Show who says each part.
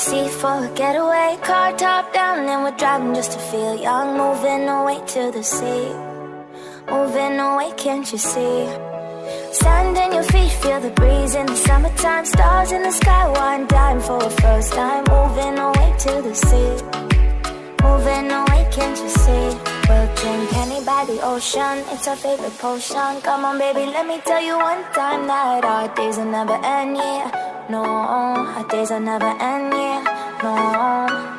Speaker 1: sea for a getaway. Car top down and we're driving just to feel young. Moving away to the sea, moving away, can't you see? Sand in your feet, feel the breeze in the summertime. Stars in the sky, one dime for a first time. Moving away to the sea, moving away, can't you see? We'll drink honey by the ocean, it's our favorite potion. Come on baby, let me tell you one time that our days will never end, yeah. No, our days will never end, yeah. No.